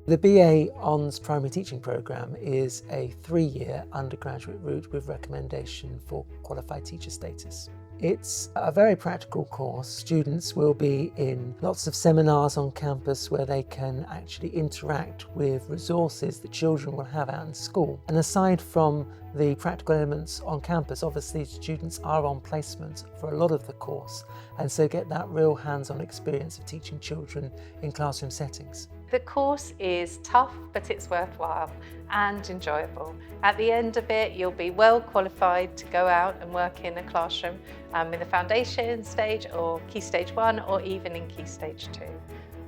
The BA Honours Primary Teaching Programme is a 3-year undergraduate route with recommendation for qualified teacher status. It's a very practical course. Students will be in lots of seminars on campus where they can actually interact with resources that children will have out in school. And aside from the practical elements on campus, obviously students are on placement for a lot of the course, and so get that real hands-on experience of teaching children in classroom settings. The course is tough, but it's worthwhile and enjoyable. At the end of it, you'll be well qualified to go out and work in a classroom in the foundation stage or Key Stage 1 or even in Key Stage 2.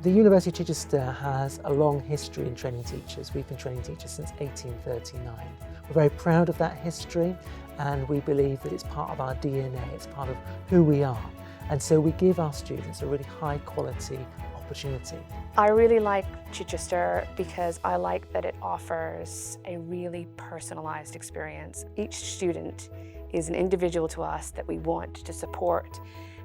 The University of Chichester has a long history in training teachers. We've been training teachers since 1839. We're very proud of that history, and we believe that it's part of our DNA, it's part of who we are. And so we give our students a really high quality opportunity. I really like Chichester because I like that it offers a really personalised experience. Each student is an individual to us that we want to support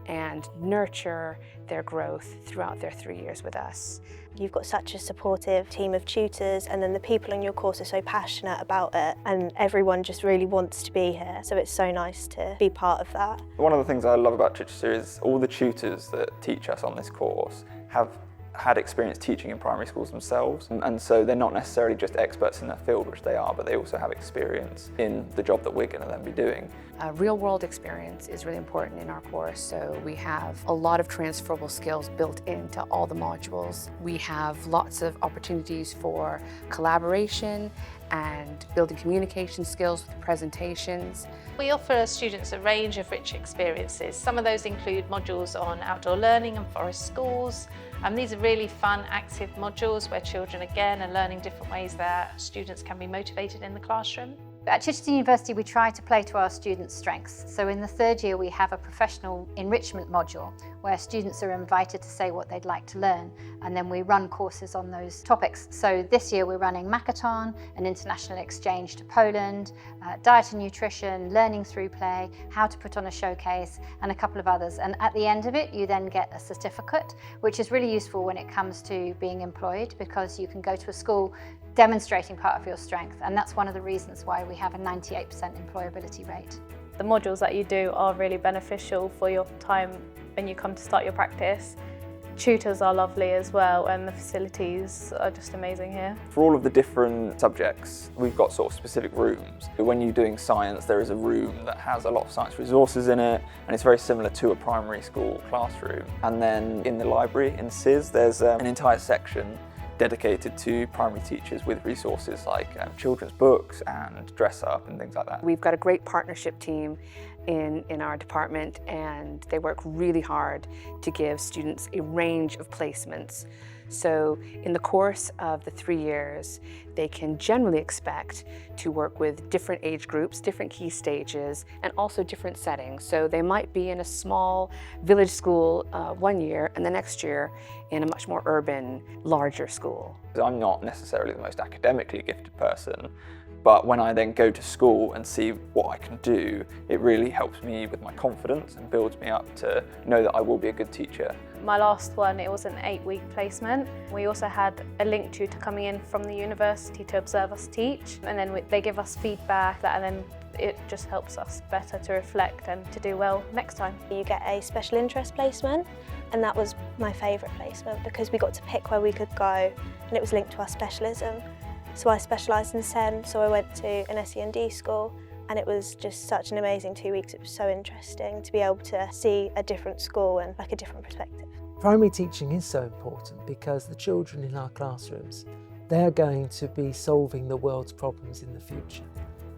and nurture their growth throughout their 3 years with us. You've got such a supportive team of tutors, and then the people in your course are so passionate about it, and everyone just really wants to be here, so it's so nice to be part of that. One of the things I love about Chichester is all the tutors that teach us on this course have had experience teaching in primary schools themselves, and so they're not necessarily just experts in their field, which they are, but they also have experience in the job that we're going to then be doing. Real-world experience is really important in our course, so we have a lot of transferable skills built into all the modules. We have lots of opportunities for collaboration and building communication skills with presentations. We offer students a range of rich experiences. Some of those include modules on outdoor learning and forest schools. These are really fun, active modules where children, again, are learning different ways that students can be motivated in the classroom. At Chichester University, we try to play to our students' strengths. So in the 3rd year, we have a professional enrichment module where students are invited to say what they'd like to learn, and then we run courses on those topics. So this year we're running Makaton, an international exchange to Poland, diet and nutrition, learning through play, how to put on a showcase, and a couple of others. And at the end of it, you then get a certificate, which is really useful when it comes to being employed, because you can go to a school demonstrating part of your strength, and that's one of the reasons why we have a 98% employability rate. The modules that you do are really beneficial for your time when you come to start your practice. Tutors are lovely as well, and the facilities are just amazing here. For all of the different subjects, we've got sort of specific rooms. When you're doing science, there is a room that has a lot of science resources in it, and it's very similar to a primary school classroom. And then in the library, in CIS, there's an entire section dedicated to primary teachers with resources like children's books and dress up and things like that. We've got a great partnership team in our department, and they work really hard to give students a range of placements. So in the course of the 3 years, they can generally expect to work with different age groups, different key stages, and also different settings. So they might be in a small village school 1 year, and the next year in a much more urban, larger school. I'm not necessarily the most academically gifted person, but when I then go to school and see what I can do, it really helps me with my confidence and builds me up to know that I will be a good teacher. My last one, it was an 8-week placement. We also had a link tutor coming in from the university to observe us teach, and then they give us feedback, and then it just helps us better to reflect and to do well next time. You get a special interest placement, and that was my favourite placement because we got to pick where we could go, and it was linked to our specialism. So I specialised in SEN, so I went to an SEND school, and it was just such an amazing 2 weeks. It was so interesting to be able to see a different school and like a different perspective. Primary teaching is so important because the children in our classrooms, they're going to be solving the world's problems in the future.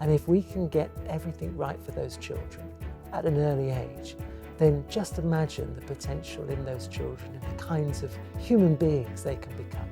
And if we can get everything right for those children at an early age, then just imagine the potential in those children and the kinds of human beings they can become.